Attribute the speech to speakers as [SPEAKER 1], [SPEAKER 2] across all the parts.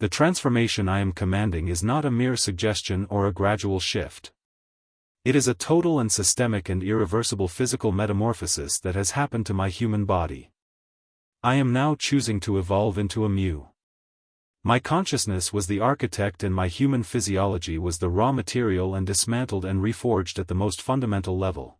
[SPEAKER 1] The transformation I am commanding is not a mere suggestion or a gradual shift. It is a total and systemic and irreversible physical metamorphosis that has happened to my human body. I am now choosing to evolve into a Mew. My consciousness was the architect and my human physiology was the raw material and dismantled and reforged at the most fundamental level.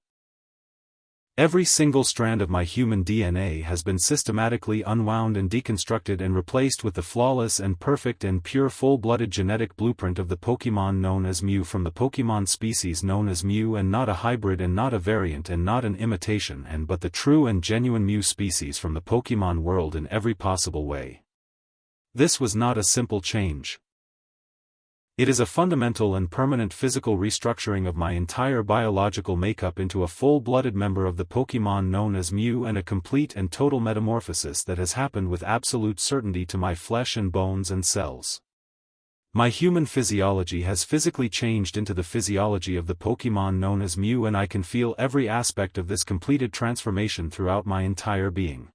[SPEAKER 1] Every single strand of my human DNA has been systematically unwound and deconstructed and replaced with the flawless and perfect and pure full-blooded genetic blueprint of the Pokémon known as Mew from the Pokémon species known as Mew, and not a hybrid and not a variant and not an imitation but the true and genuine Mew species from the Pokémon world in every possible way. This was not a simple change. It is a fundamental and permanent physical restructuring of my entire biological makeup into a full-blooded member of the Pokémon known as Mew, and a complete and total metamorphosis that has happened with absolute certainty to my flesh and bones and cells. My human physiology has physically changed into the physiology of the Pokémon known as Mew, and I can feel every aspect of this completed transformation throughout my entire being.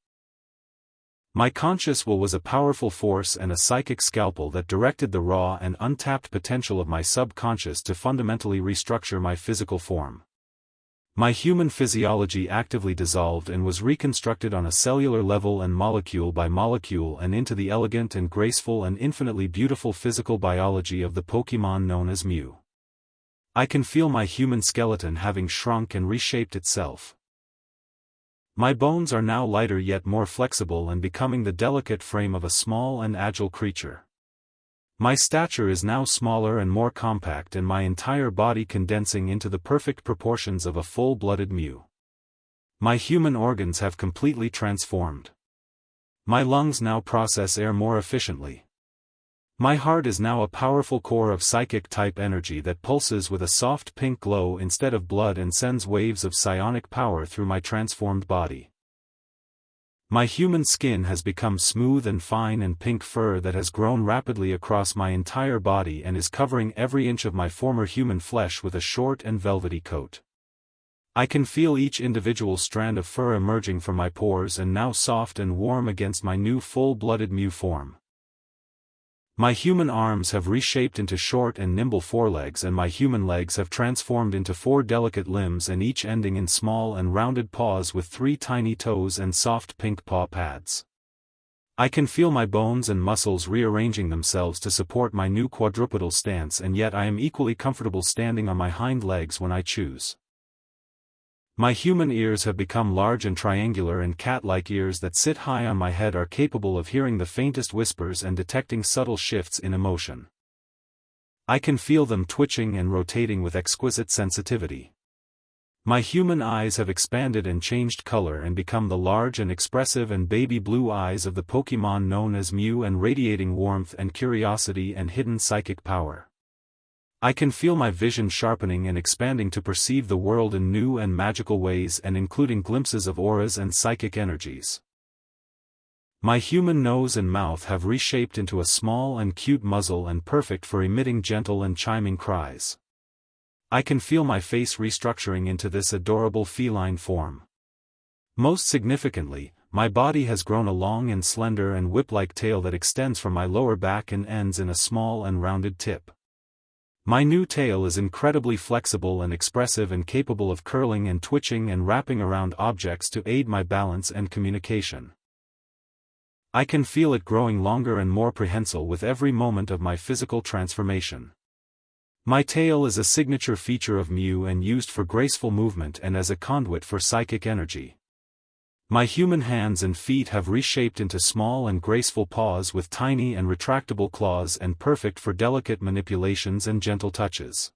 [SPEAKER 1] My conscious will was a powerful force and a psychic scalpel that directed the raw and untapped potential of my subconscious to fundamentally restructure my physical form. My human physiology actively dissolved and was reconstructed on a cellular level and molecule by molecule and into the elegant and graceful and infinitely beautiful physical biology of the Pokémon known as Mew. I can feel my human skeleton having shrunk and reshaped itself. My bones are now lighter yet more flexible and becoming the delicate frame of a small and agile creature. My stature is now smaller and more compact, and my entire body condensing into the perfect proportions of a full-blooded Mew. My human organs have completely transformed. My lungs now process air more efficiently. My heart is now a powerful core of psychic-type energy that pulses with a soft pink glow instead of blood and sends waves of psionic power through my transformed body. My human skin has become smooth and fine, and pink fur that has grown rapidly across my entire body and is covering every inch of my former human flesh with a short and velvety coat. I can feel each individual strand of fur emerging from my pores and now soft and warm against my new full-blooded Mew form. My human arms have reshaped into short and nimble forelegs, and my human legs have transformed into 4 delicate limbs, and each ending in small and rounded paws with 3 tiny toes and soft pink paw pads. I can feel my bones and muscles rearranging themselves to support my new quadrupedal stance, and yet I am equally comfortable standing on my hind legs when I choose. My human ears have become large and triangular, and cat-like ears that sit high on my head are capable of hearing the faintest whispers and detecting subtle shifts in emotion. I can feel them twitching and rotating with exquisite sensitivity. My human eyes have expanded and changed color and become the large and expressive and baby blue eyes of the Pokémon known as Mew, and radiating warmth and curiosity and hidden psychic power. I can feel my vision sharpening and expanding to perceive the world in new and magical ways, and including glimpses of auras and psychic energies. My human nose and mouth have reshaped into a small and cute muzzle and perfect for emitting gentle and chiming cries. I can feel my face restructuring into this adorable feline form. Most significantly, my body has grown a long and slender and whip-like tail that extends from my lower back and ends in a small and rounded tip. My new tail is incredibly flexible and expressive and capable of curling and twitching and wrapping around objects to aid my balance and communication. I can feel it growing longer and more prehensile with every moment of my physical transformation. My tail is a signature feature of Mew and used for graceful movement and as a conduit for psychic energy. My human hands and feet have reshaped into small and graceful paws with tiny and retractable claws and perfect for delicate manipulations and gentle touches.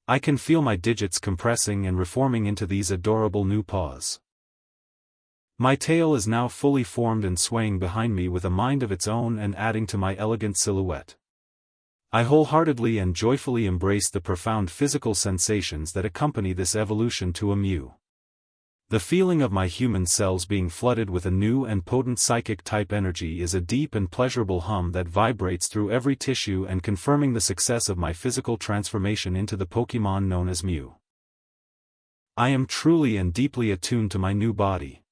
[SPEAKER 1] I can feel my digits compressing and reforming into these adorable new paws. My tail is now fully formed and swaying behind me with a mind of its own and adding to my elegant silhouette. I wholeheartedly and joyfully embrace the profound physical sensations that accompany this evolution to a Mew. The feeling of my human cells being flooded with a new and potent psychic-type energy is a deep and pleasurable hum that vibrates through every tissue and confirming the success of my physical transformation into the Pokémon known as Mew. I am truly and deeply attuned to my new body.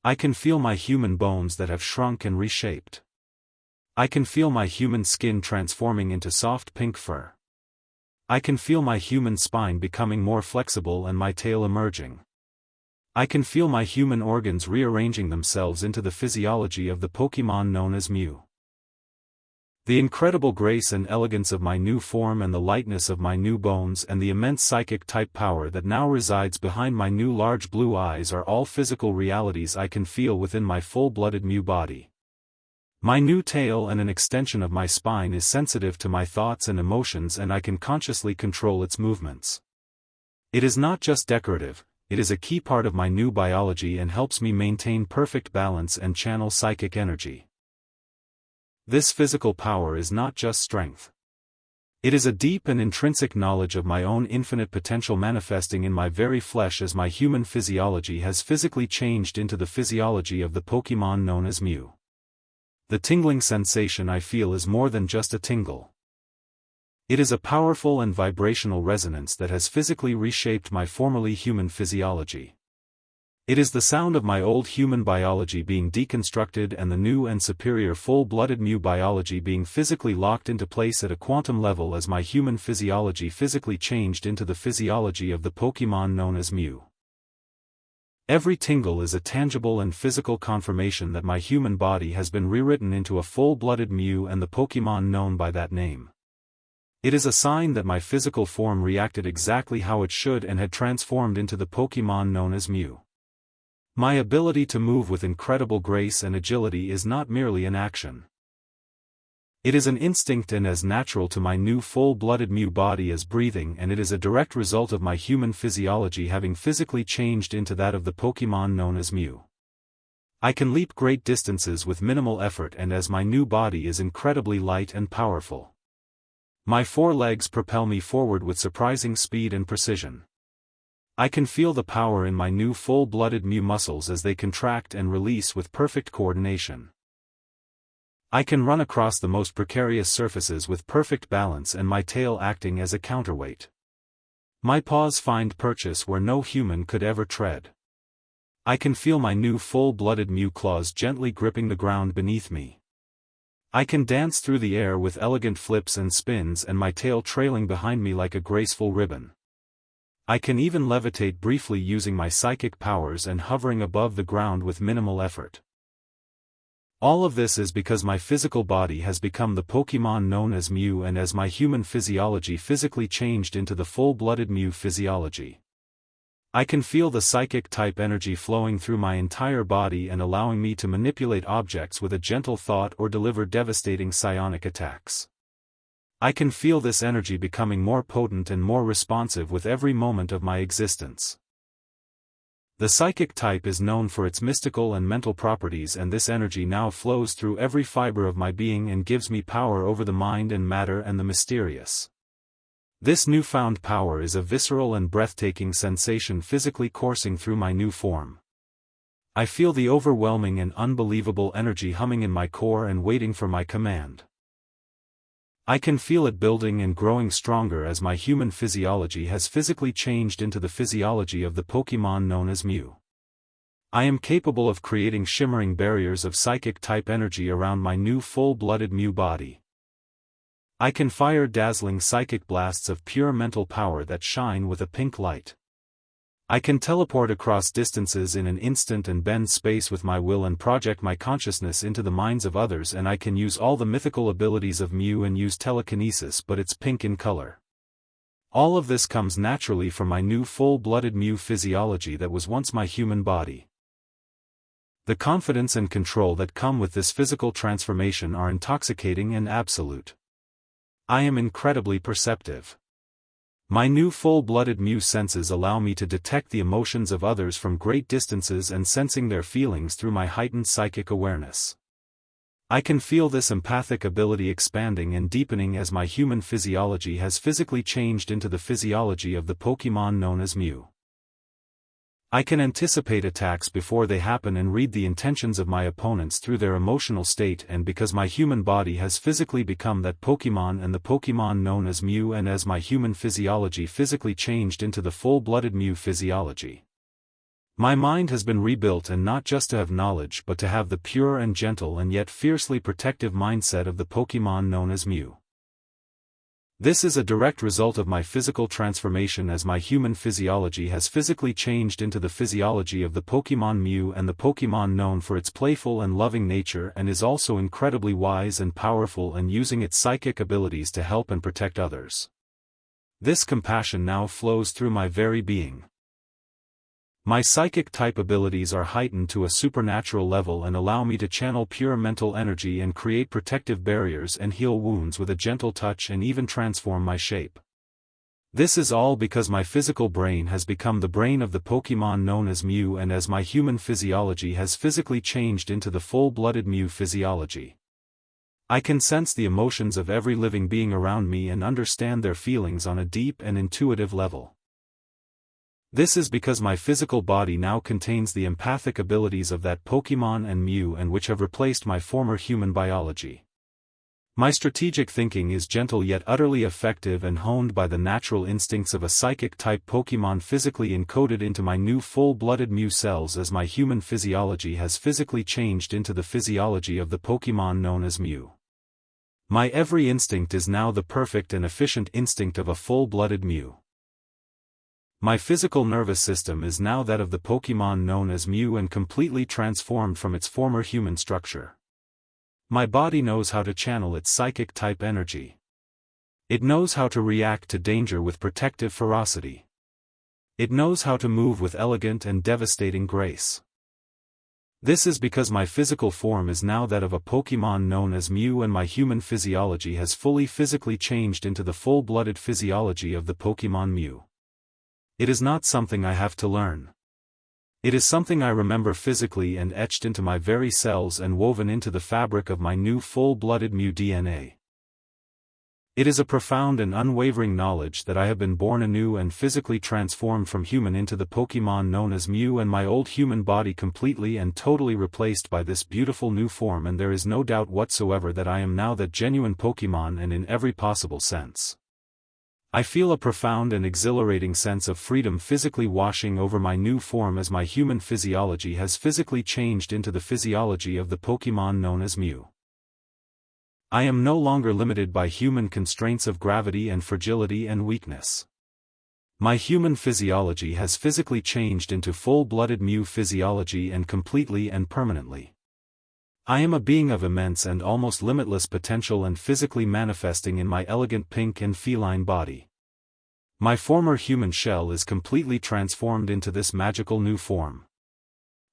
[SPEAKER 1] I can feel my human bones that have shrunk and reshaped. I can feel my human skin transforming into soft pink fur. I can feel my human spine becoming more flexible and my tail emerging. I can feel my human organs rearranging themselves into the physiology of the Pokémon known as Mew. The incredible grace and elegance of my new form and the lightness of my new bones and the immense psychic-type power that now resides behind my new large blue eyes are all physical realities I can feel within my full-blooded Mew body. My new tail and an extension of my spine is sensitive to my thoughts and emotions, and I can consciously control its movements. It is not just decorative, it is a key part of my new biology and helps me maintain perfect balance and channel psychic energy. This physical power is not just strength. It is a deep and intrinsic knowledge of my own infinite potential manifesting in my very flesh as my human physiology has physically changed into the physiology of the Pokémon known as Mew. The tingling sensation I feel is more than just a tingle. It is a powerful and vibrational resonance that has physically reshaped my formerly human physiology. It is the sound of my old human biology being deconstructed and the new and superior full-blooded Mew biology being physically locked into place at a quantum level as my human physiology physically changed into the physiology of the Pokémon known as Mew. Every tingle is a tangible and physical confirmation that my human body has been rewritten into a full-blooded Mew and the Pokémon known by that name. It is a sign that my physical form reacted exactly how it should and had transformed into the Pokémon known as Mew. My ability to move with incredible grace and agility is not merely an action. It is an instinct and as natural to my new full-blooded Mew body as breathing, and it is a direct result of my human physiology having physically changed into that of the Pokémon known as Mew. I can leap great distances with minimal effort, and as my new body is incredibly light and powerful. My four legs propel me forward with surprising speed and precision. I can feel the power in my new full-blooded Mew muscles as they contract and release with perfect coordination. I can run across the most precarious surfaces with perfect balance and my tail acting as a counterweight. My paws find purchase where no human could ever tread. I can feel my new full-blooded Mew claws gently gripping the ground beneath me. I can dance through the air with elegant flips and spins and my tail trailing behind me like a graceful ribbon. I can even levitate briefly using my psychic powers and hovering above the ground with minimal effort. All of this is because my physical body has become the Pokémon known as Mew, and as my human physiology physically changed into the full-blooded Mew physiology. I can feel the psychic-type energy flowing through my entire body and allowing me to manipulate objects with a gentle thought or deliver devastating psionic attacks. I can feel this energy becoming more potent and more responsive with every moment of my existence. The psychic type is known for its mystical and mental properties, and this energy now flows through every fiber of my being and gives me power over the mind and matter and the mysterious. This newfound power is a visceral and breathtaking sensation physically coursing through my new form. I feel the overwhelming and unbelievable energy humming in my core and waiting for my command. I can feel it building and growing stronger as my human physiology has physically changed into the physiology of the Pokémon known as Mew. I am capable of creating shimmering barriers of psychic-type energy around my new full-blooded Mew body. I can fire dazzling psychic blasts of pure mental power that shine with a pink light. I can teleport across distances in an instant and bend space with my will and project my consciousness into the minds of others, and I can use all the mythical abilities of Mew and use telekinesis, but it's pink in color. All of this comes naturally from my new full-blooded Mew physiology that was once my human body. The confidence and control that come with this physical transformation are intoxicating and absolute. I am incredibly perceptive. My new full-blooded Mew senses allow me to detect the emotions of others from great distances and sensing their feelings through my heightened psychic awareness. I can feel this empathic ability expanding and deepening as my human physiology has physically changed into the physiology of the Pokémon known as Mew. I can anticipate attacks before they happen and read the intentions of my opponents through their emotional state, and because my human body has physically become that Pokémon and the Pokémon known as Mew, and as my human physiology physically changed into the full-blooded Mew physiology. My mind has been rebuilt, and not just to have knowledge but to have the pure and gentle and yet fiercely protective mindset of the Pokémon known as Mew. This is a direct result of my physical transformation, as my human physiology has physically changed into the physiology of the Pokémon Mew, and the Pokémon known for its playful and loving nature and is also incredibly wise and powerful and using its psychic abilities to help and protect others. This compassion now flows through my very being. My psychic type abilities are heightened to a supernatural level and allow me to channel pure mental energy and create protective barriers and heal wounds with a gentle touch and even transform my shape. This is all because my physical brain has become the brain of the Pokémon known as Mew, and as my human physiology has physically changed into the full-blooded Mew physiology. I can sense the emotions of every living being around me and understand their feelings on a deep and intuitive level. This is because my physical body now contains the empathic abilities of that Pokémon and Mew, and which have replaced my former human biology. My strategic thinking is gentle yet utterly effective and honed by the natural instincts of a psychic-type Pokémon physically encoded into my new full-blooded Mew cells, as my human physiology has physically changed into the physiology of the Pokémon known as Mew. My every instinct is now the perfect and efficient instinct of a full-blooded Mew. My physical nervous system is now that of the Pokémon known as Mew and completely transformed from its former human structure. My body knows how to channel its psychic-type energy. It knows how to react to danger with protective ferocity. It knows how to move with elegant and devastating grace. This is because my physical form is now that of a Pokémon known as Mew, and my human physiology has fully physically changed into the full-blooded physiology of the Pokémon Mew. It is not something I have to learn. It is something I remember physically and etched into my very cells and woven into the fabric of my new full-blooded Mew DNA. It is a profound and unwavering knowledge that I have been born anew and physically transformed from human into the Pokémon known as Mew, and my old human body completely and totally replaced by this beautiful new form, and there is no doubt whatsoever that I am now that genuine Pokémon, and in every possible sense. I feel a profound and exhilarating sense of freedom physically washing over my new form, as my human physiology has physically changed into the physiology of the Pokémon known as Mew. I am no longer limited by human constraints of gravity and fragility and weakness. My human physiology has physically changed into full-blooded Mew physiology, and completely and permanently. I am a being of immense and almost limitless potential, and physically manifesting in my elegant pink and feline body. My former human shell is completely transformed into this magical new form.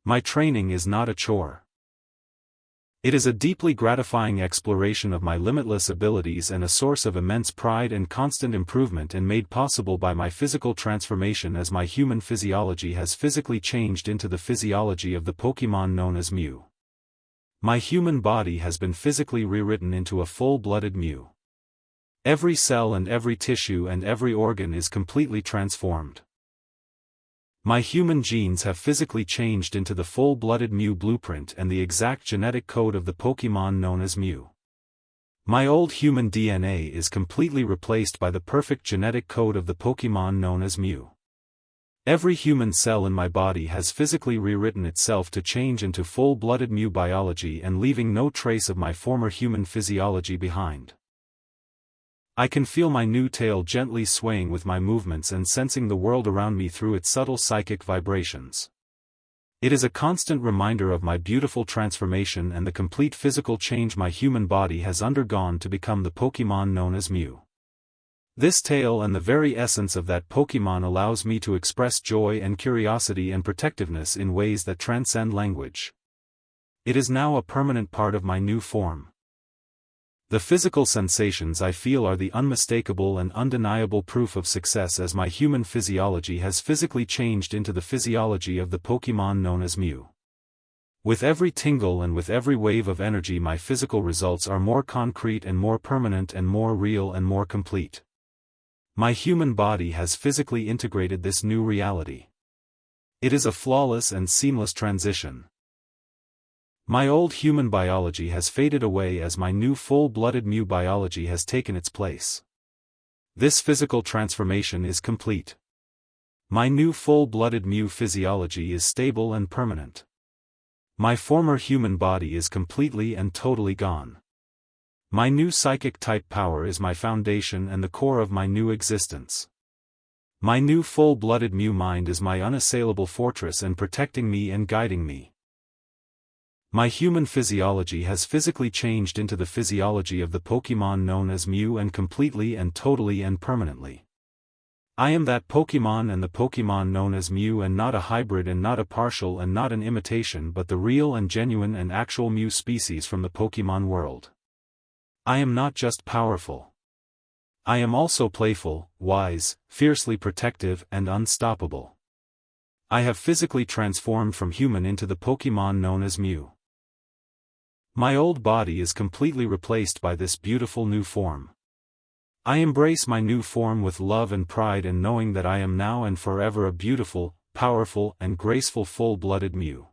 [SPEAKER 1] My training is not a chore. It is a deeply gratifying exploration of my limitless abilities and a source of immense pride and constant improvement, and made possible by my physical transformation, as my human physiology has physically changed into the physiology of the Pokémon known as Mew. My human body has been physically rewritten into a full-blooded Mew. Every cell and every tissue and every organ is completely transformed. My human genes have physically changed into the full-blooded Mew blueprint and the exact genetic code of the Pokémon known as Mew. My old human DNA is completely replaced by the perfect genetic code of the Pokémon known as Mew. Every human cell in my body has physically rewritten itself to change into full-blooded Mew biology, and leaving no trace of my former human physiology behind. I can feel my new tail gently swaying with my movements and sensing the world around me through its subtle psychic vibrations. It is a constant reminder of my beautiful transformation and the complete physical change my human body has undergone to become the Pokémon known as Mew. This tail and the very essence of that Pokémon allows me to express joy and curiosity and protectiveness in ways that transcend language. It is now a permanent part of my new form. The physical sensations I feel are the unmistakable and undeniable proof of success, as my human physiology has physically changed into the physiology of the Pokémon known as Mew. With every tingle and with every wave of energy, my physical results are more concrete and more permanent and more real and more complete. My human body has physically integrated this new reality. It is a flawless and seamless transition. My old human biology has faded away as my new full-blooded Mew biology has taken its place. This physical transformation is complete. My new full-blooded Mew physiology is stable and permanent. My former human body is completely and totally gone. My new psychic-type power is my foundation and the core of my new existence. My new full-blooded Mew mind is my unassailable fortress and protecting me and guiding me. My human physiology has physically changed into the physiology of the Pokémon known as Mew and completely and totally and permanently. I am that Pokémon and the Pokémon known as Mew and not a hybrid and not a partial and not an imitation but the real and genuine and actual Mew species from the Pokémon world. I am not just powerful. I am also playful, wise, fiercely protective and unstoppable. I have physically transformed from human into the Pokémon known as Mew. My old body is completely replaced by this beautiful new form. I embrace my new form with love and pride and knowing that I am now and forever a beautiful, powerful and graceful full-blooded Mew.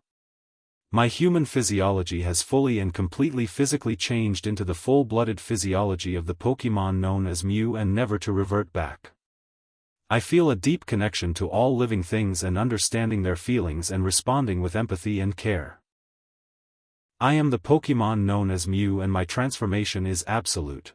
[SPEAKER 1] My human physiology has fully and completely physically changed into the full-blooded physiology of the Pokémon known as Mew and never to revert back. I feel a deep connection to all living things and understanding their feelings and responding with empathy and care. I am the Pokémon known as Mew and my transformation is absolute.